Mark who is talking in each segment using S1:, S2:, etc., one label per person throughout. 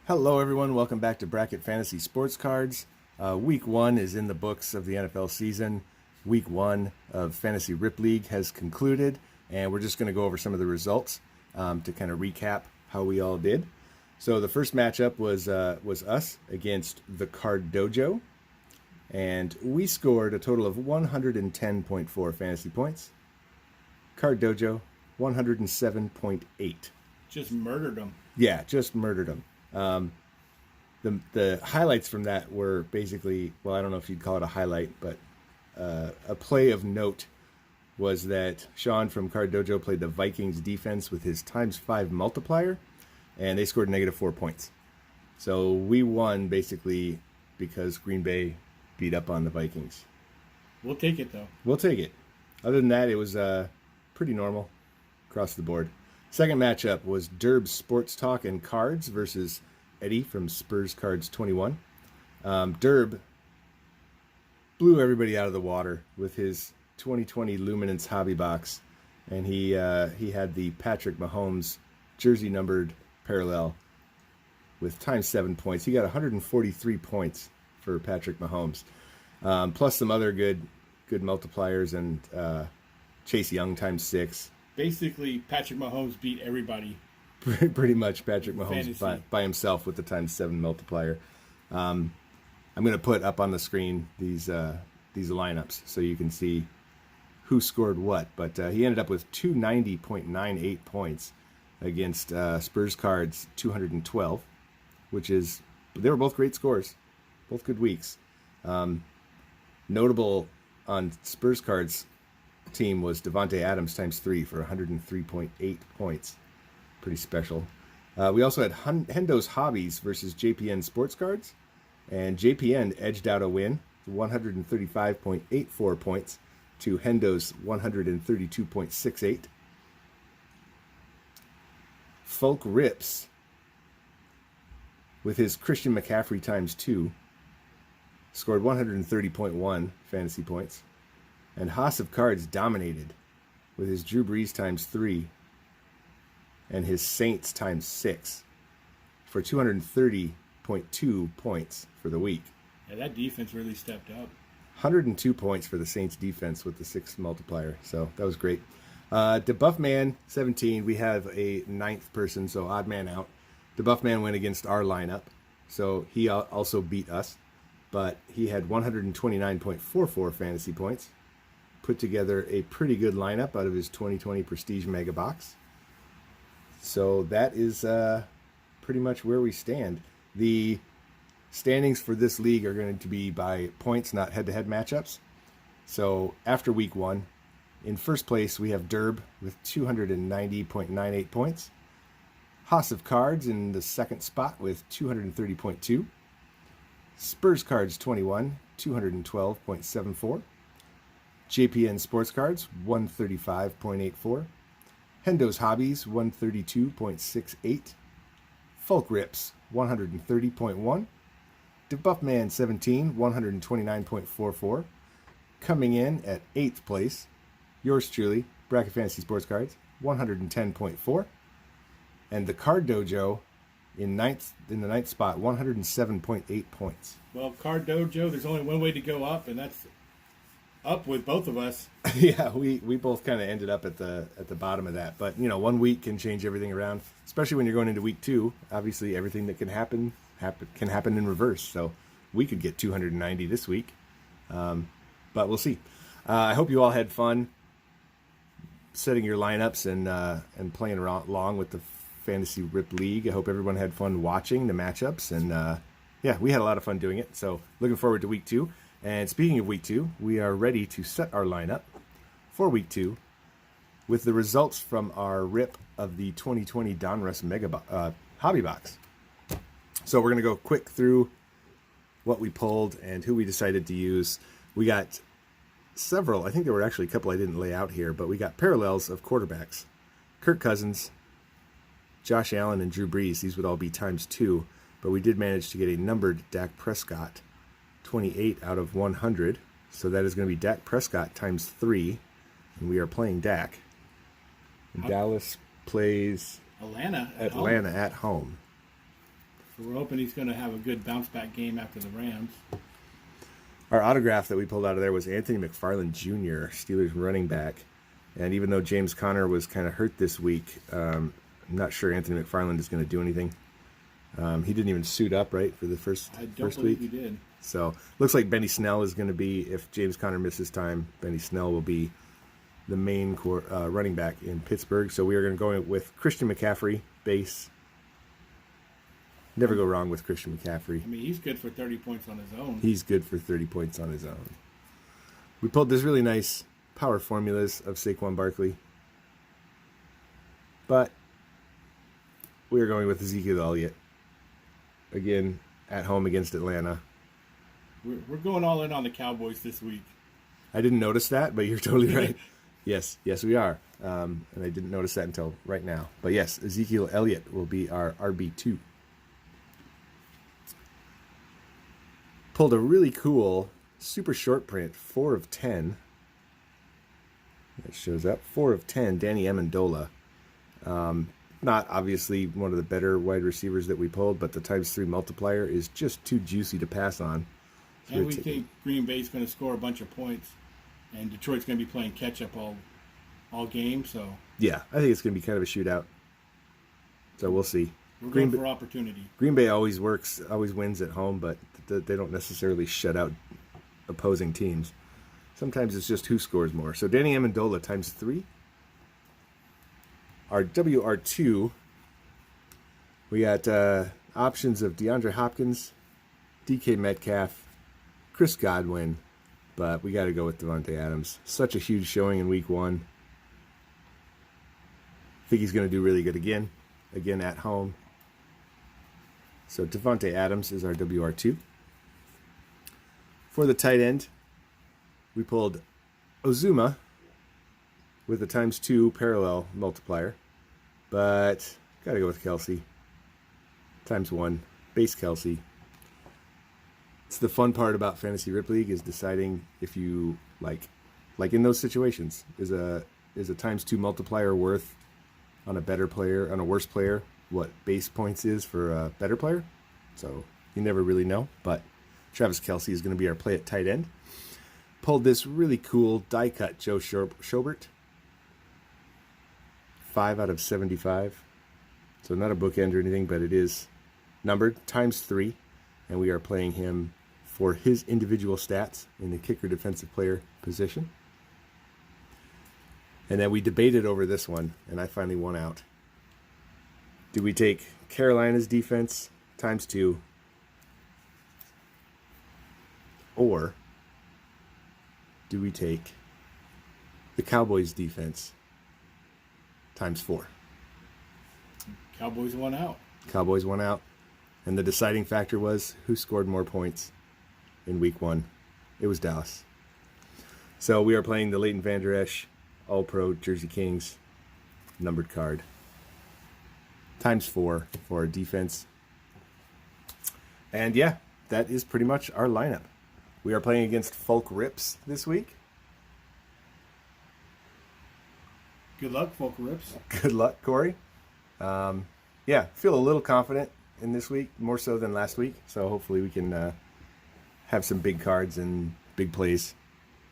S1: Hello, everyone. Welcome back to Bracket Fantasy Sports Cards. Week 1 is in the books of the NFL season. Week 1 of Fantasy Rip League has concluded, and we're just going to go over some of the results to kind of recap how we all did. So the first matchup was us against the Card Dojo, and we scored a total of 110.4 fantasy points. Card Dojo, 107.8.
S2: Just murdered them.
S1: Yeah, just murdered them. The highlights from that were basically, well, I don't know if you'd call it a highlight, but a play of note was that Sean from Card Dojo played the Vikings defense with his ×5 multiplier, and they scored -4 points. So we won basically because Green Bay beat up on the Vikings.
S2: We'll take it, though.
S1: We'll take it. Other than that, it was pretty normal across the board. Second matchup was Derb Sports Talk and Cards versus Eddie from Spurs Cards 21. Derb blew everybody out of the water with his 2020 Luminance hobby box, and he had the Patrick Mahomes jersey numbered parallel with ×7 points. He got 143 points for Patrick Mahomes, plus some other good multipliers and Chase Young ×6.
S2: Basically, Patrick Mahomes beat everybody.
S1: Pretty much Patrick Mahomes by himself with the ×7 multiplier. I'm going to put up on the screen these lineups so you can see who scored what. But he ended up with 290.98 points against Spurs Cards 212, which is, they were both great scores, both good weeks. Notable on Spurs Cards team was Devontae Adams ×3 for 103.8 points. Pretty special. We also had Hendo's Hobbies versus JPN Sports Cards, and JPN edged out a win, 135.84 points to Hendo's 132.68. Fulkripz with his Christian McCaffrey ×2 scored 130.1 fantasy points. And Haas of Cards dominated with his Drew Brees ×3 and his Saints ×6 for 230.2 points for the week.
S2: Yeah, that defense really stepped up.
S1: 102 points for the Saints defense with the 6 multiplier. So that was great. DeBuffman 17, we have a 9th person, so odd man out. DeBuffman went against our lineup, so he also beat us, but he had 129.44 fantasy points. Put together a pretty good lineup out of his 2020 Prestige Mega Box. So that is pretty much where we stand. The standings for this league are going to be by points, not head-to-head matchups. So after week 1, in first place we have Derb with 290.98 points. Haas of Cards in the second spot with 230.2. Spurs Cards 21, 212.74. JPN Sports Cards, 135.84. Hendo's Hobbies, 132.68. Fulkripz, 130.1. DeBuffman 17, 129.44. Coming in at 8th place, yours truly, Bracket Fantasy Sports Cards, 110.4. And the Card Dojo in the 9th spot, 107.8 points.
S2: Well, Card Dojo, there's only one way to go up, and that's up with both of us.
S1: Yeah, we both kind of ended up at the bottom of that. But, 1 week can change everything around, especially when you're going into week 2. Obviously, everything that can happen in reverse. So we could get 290 this week. But we'll see. I hope you all had fun setting your lineups and playing along with the Fantasy Rip League. I hope everyone had fun watching the matchups. And, yeah, we had a lot of fun doing it. So looking forward to week 2. And speaking of week 2, we are ready to set our lineup for week 2 with the results from our rip of the 2020 Donruss Mega Hobby Box. So we're going to go quick through what we pulled and who we decided to use. We got several, I think there were actually a couple I didn't lay out here, but we got parallels of quarterbacks. Kirk Cousins, Josh Allen, and Drew Brees. These would all be ×2, but we did manage to get a numbered Dak Prescott, 28 out of 100. So that is going to be Dak Prescott ×3, and we are playing Dak. And Dallas plays
S2: Atlanta
S1: at home.
S2: So we're hoping he's going to have a good bounce back game after the Rams.
S1: Our autograph that we pulled out of there was Anthony McFarland Jr., Steelers running back. And even though James Conner was kind of hurt this week, I'm not sure Anthony McFarland is going to do anything. He didn't even suit up, right, for the first week?
S2: I don't believe he did.
S1: So looks like Benny Snell is going to be, if James Conner misses time, Benny Snell will be the main running back in Pittsburgh. So we are going to go with Christian McCaffrey, base. Never go wrong with Christian McCaffrey.
S2: I mean, he's good for 30 points on his own.
S1: He's good for 30 points on his own. We pulled this really nice power formulas of Saquon Barkley. But we are going with Ezekiel Elliott. Again, at home against Atlanta.
S2: We're going all in on the Cowboys this week.
S1: I didn't notice that, but you're totally right. Yes, we are. And I didn't notice that until right now. But yes, Ezekiel Elliott will be our RB2. Pulled a really cool, super short print, 4 of 10. It shows up, 4 of 10, Danny Amendola. Not obviously one of the better wide receivers that we pulled, but the ×3 multiplier is just too juicy to pass on. So
S2: and we think Green Bay's going to score a bunch of points, and Detroit's going to be playing catch-up all game. So
S1: yeah, I think it's going to be kind of a shootout. So we'll see.
S2: We're going for opportunity.
S1: Green Bay always wins at home, but they don't necessarily shut out opposing teams. Sometimes it's just who scores more. So Danny Amendola ×3. Our WR2, we got options of DeAndre Hopkins, DK Metcalf, Chris Godwin, but we got to go with Devontae Adams. Such a huge showing in week 1. I think he's going to do really good again at home. So Devontae Adams is our WR2. For the tight end, we pulled Ozuma with a ×2 parallel multiplier, but got to go with Kelsey. ×1, base Kelsey. It's the fun part about Fantasy Rip League is deciding if you like in those situations, is a ×2 multiplier worth on a better player, on a worse player, what base points is for a better player. So you never really know, but Travis Kelsey is going to be our play at tight end. Pulled this really cool die cut Joe Schobert. 5 out of 75. So not a bookend or anything, but it is numbered ×3. And we are playing him for his individual stats in the kicker defensive player position. And then we debated over this one, and I finally won out. Do we take Carolina's defense ×2, or do we take the Cowboys defense ×4?
S2: Cowboys won out.
S1: Cowboys won out. And the deciding factor was who scored more points in week 1. It was Dallas. So we are playing the Leighton Vander Esch All-Pro Jersey Kings numbered card. ×4 for our defense. And yeah, that is pretty much our lineup. We are playing against Fulkripz this week.
S2: Good luck, Fulkripz.
S1: Good luck, Corey. Yeah, feel a little confident in this week, more so than last week. So hopefully we can have some big cards and big plays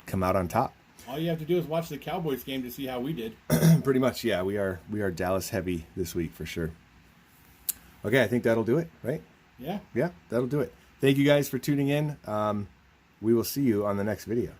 S1: come out on top.
S2: All you have to do is watch the Cowboys game to see how we did.
S1: Pretty much, yeah. We are Dallas heavy this week for sure. Okay, I think that'll do it, right?
S2: Yeah.
S1: Yeah, that'll do it. Thank you guys for tuning in. We will see you on the next video.